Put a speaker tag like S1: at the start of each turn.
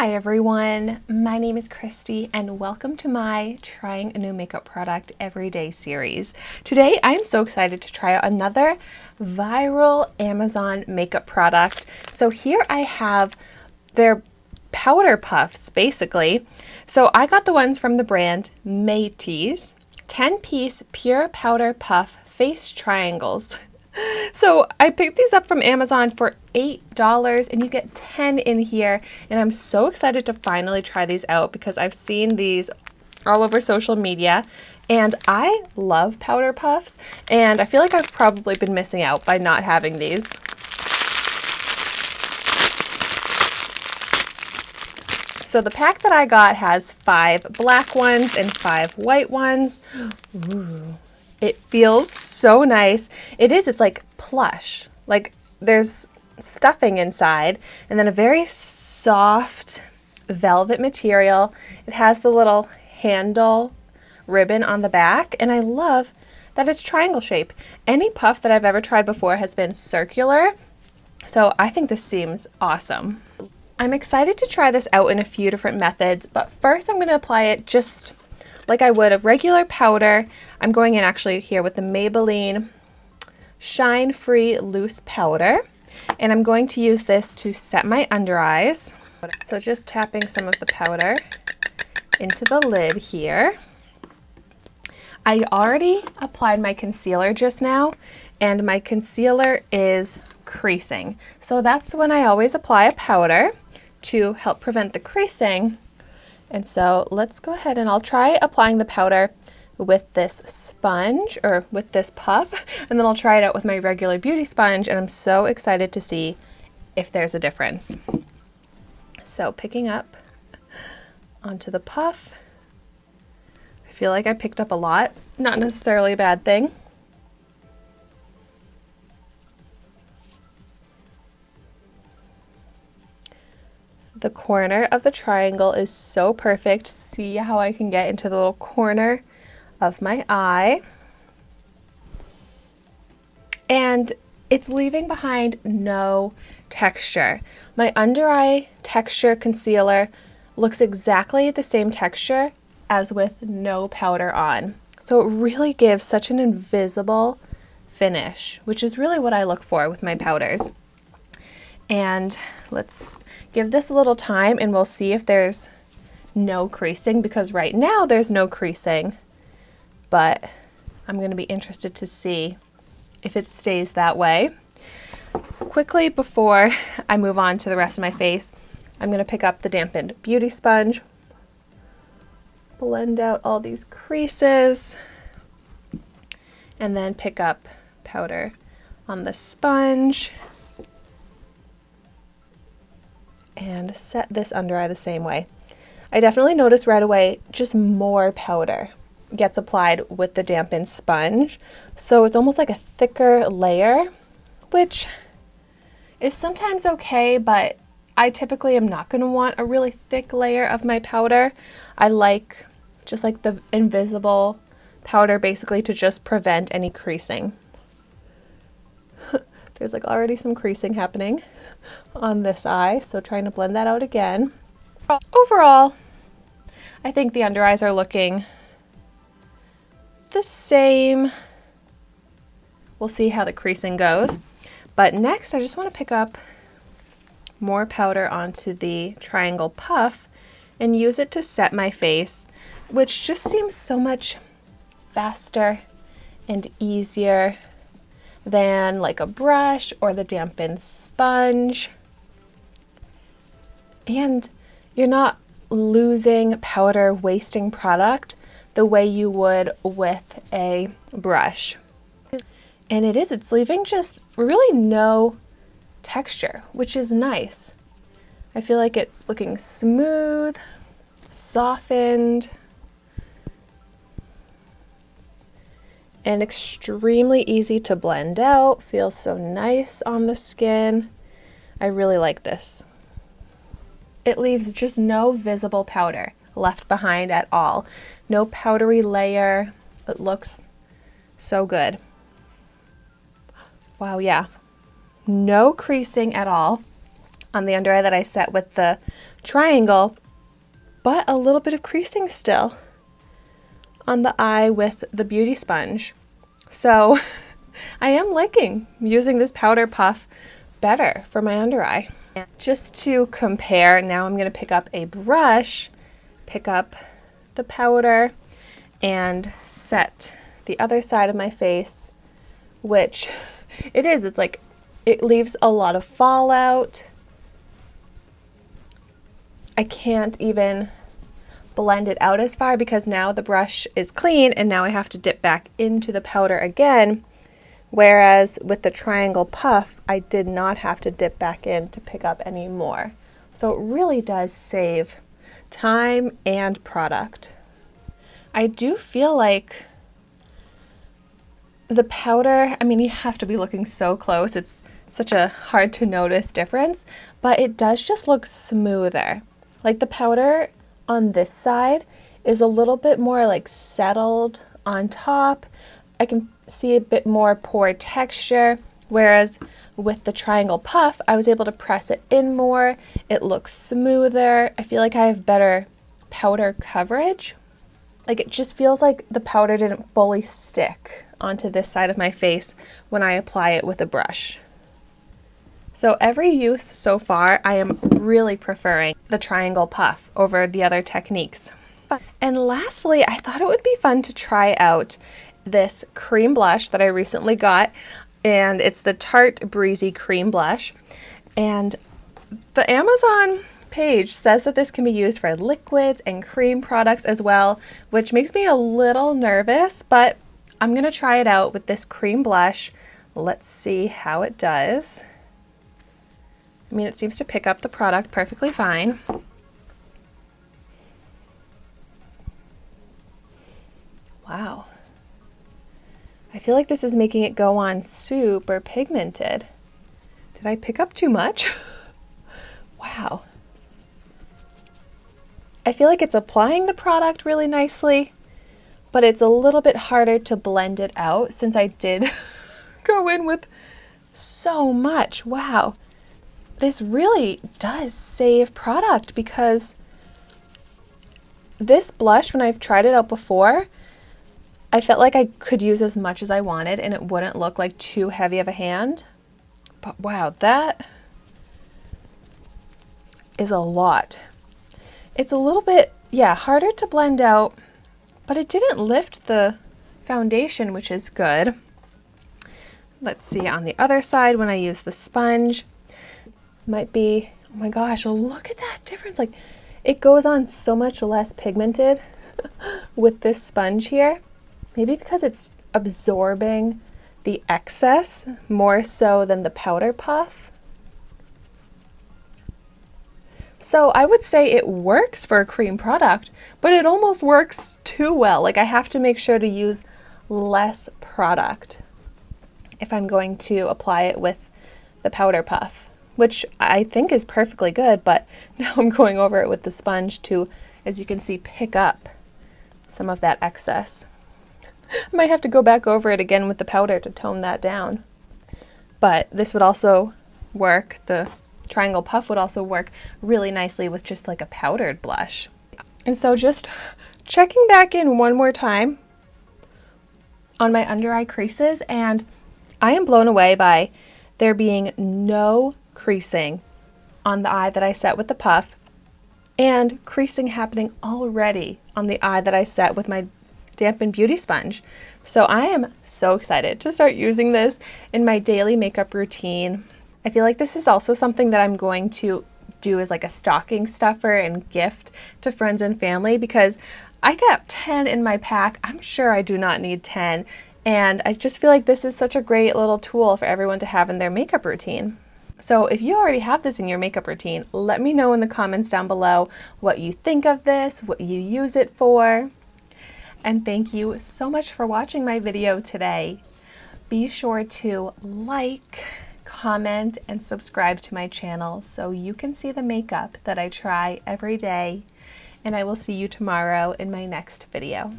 S1: Hi everyone, my name is Christy and welcome to my Trying a New Makeup Product Every Day series. Today I'm so excited to try out another viral Amazon makeup product. So here I have their powder puffs basically. So I got the ones from the brand Maitys, 10-piece pure powder puff face triangles. So I picked these up from Amazon for $8 and you get 10 in here, and I'm so excited to finally try these out because I've seen these all over social media and I love powder puffs and I feel like I've probably been missing out by not having these. So the pack that I got has 5 black ones and 5 white ones. Ooh. It feels so nice. It's like plush. Like there's stuffing inside and then a very soft velvet material. It has the little handle ribbon on the back and I love that it's triangle shape. Any puff that I've ever tried before has been circular, so I think this seems awesome. I'm excited to try this out in a few different methods, but first I'm going to apply it just like I would a regular powder. I'm going in actually here with the Maybelline Shine Free Loose Powder, and I'm going to use this to set my under eyes. So just tapping some of the powder into the lid here. I already applied my concealer just now, and my concealer is creasing. So that's when I always apply a powder to help prevent the creasing. And so let's go ahead and I'll try applying the powder with this sponge or with this puff, and then I'll try it out with my regular beauty sponge, and I'm so excited to see if there's a difference. So picking up onto the puff, I feel like I picked up a lot, not necessarily a bad thing. The corner of the triangle is so perfect. See how I can get into the little corner of my eye. And it's leaving behind no texture. My under eye texture concealer looks exactly the same texture as with no powder on. So it really gives such an invisible finish, which is really what I look for with my powders. And let's give this a little time and we'll see if there's no creasing, because right now there's no creasing, but I'm going to be interested to see if it stays that way. Quickly before I move on to the rest of my face, I'm going to pick up the dampened beauty sponge, blend out all these creases, and then pick up powder on the sponge and set this under eye the same way. I definitely notice right away just more powder gets applied with the dampened sponge, so it's almost like a thicker layer, which is sometimes okay, but I typically am not going to want a really thick layer of my powder. I like just like the invisible powder basically to just prevent any creasing. There's like already some creasing happening on this eye, so trying to blend that out again. Overall, I think the under eyes are looking the same. We'll see how the creasing goes. But next, I just want to pick up more powder onto the triangle puff and use it to set my face, which just seems so much faster and easier than like a brush or the dampened sponge. And you're not losing powder, wasting product the way you would with a brush. And it's leaving just really no texture, which is nice. I feel like it's looking smooth, softened, and extremely easy to blend out. Feels so nice on the skin. I really like this. It leaves just no visible powder left behind at all. No powdery layer. It looks so good. Wow, yeah. No creasing at all on the under eye that I set with the triangle, but a little bit of creasing still on the eye with the beauty sponge. So I am liking using this powder puff better for my under eye. Just to compare, now I'm going to pick up a brush, pick up the powder, and set the other side of my face, which it's like it leaves a lot of fallout. I can't even blend it out as far because now the brush is clean and now I have to dip back into the powder again. Whereas with the triangle puff, I did not have to dip back in to pick up any more. So it really does save time and product. I do feel like the powder, I mean, you have to be looking so close. It's such a hard to notice difference, but it does just look smoother. Like the powder on this side is a little bit more like settled on top. I can see a bit more pore texture, whereas with the triangle puff, I was able to press it in more. It looks smoother. I feel like I have better powder coverage. Like it just feels like the powder didn't fully stick onto this side of my face when I apply it with a brush. So every use so far, I am really preferring the triangle puff over the other techniques. And lastly, I thought it would be fun to try out this cream blush that I recently got, and it's the Tarte Breezy Cream Blush. And the Amazon page says that this can be used for liquids and cream products as well, which makes me a little nervous, but I'm going to try it out with this cream blush. Let's see how it does. I mean, it seems to pick up the product perfectly fine. Wow. I feel like this is making it go on super pigmented. Did I pick up too much? Wow. I feel like it's applying the product really nicely, but it's a little bit harder to blend it out since I did go in with so much. Wow. This really does save product because this blush, when I've tried it out before, I felt like I could use as much as I wanted and it wouldn't look like too heavy of a hand. But wow, that is a lot. It's a little bit, harder to blend out, but it didn't lift the foundation, which is good. Let's see on the other side when I use the sponge. Might be, oh my gosh, look at that difference. Like it goes on so much less pigmented with this sponge here. Maybe because it's absorbing the excess more so than the powder puff. So I would say it works for a cream product, but it almost works too well. Like I have to make sure to use less product if I'm going to apply it with the powder puff, which I think is perfectly good, but now I'm going over it with the sponge to, as you can see, pick up some of that excess. I might have to go back over it again with the powder to tone that down. But this would also work, the triangle puff would also work really nicely with just like a powdered blush. And so just checking back in one more time on my under eye creases, and I am blown away by there being no creasing on the eye that I set with the puff and creasing happening already on the eye that I set with my dampened beauty sponge. So I am so excited to start using this in my daily makeup routine. I feel like this is also something that I'm going to do as like a stocking stuffer and gift to friends and family because I got 10 in my pack. I'm sure I do not need 10. And I just feel like this is such a great little tool for everyone to have in their makeup routine. So if you already have this in your makeup routine, let me know in the comments down below what you think of this, what you use it for. And thank you so much for watching my video today. Be sure to like, comment, and subscribe to my channel so you can see the makeup that I try every day. And I will see you tomorrow in my next video.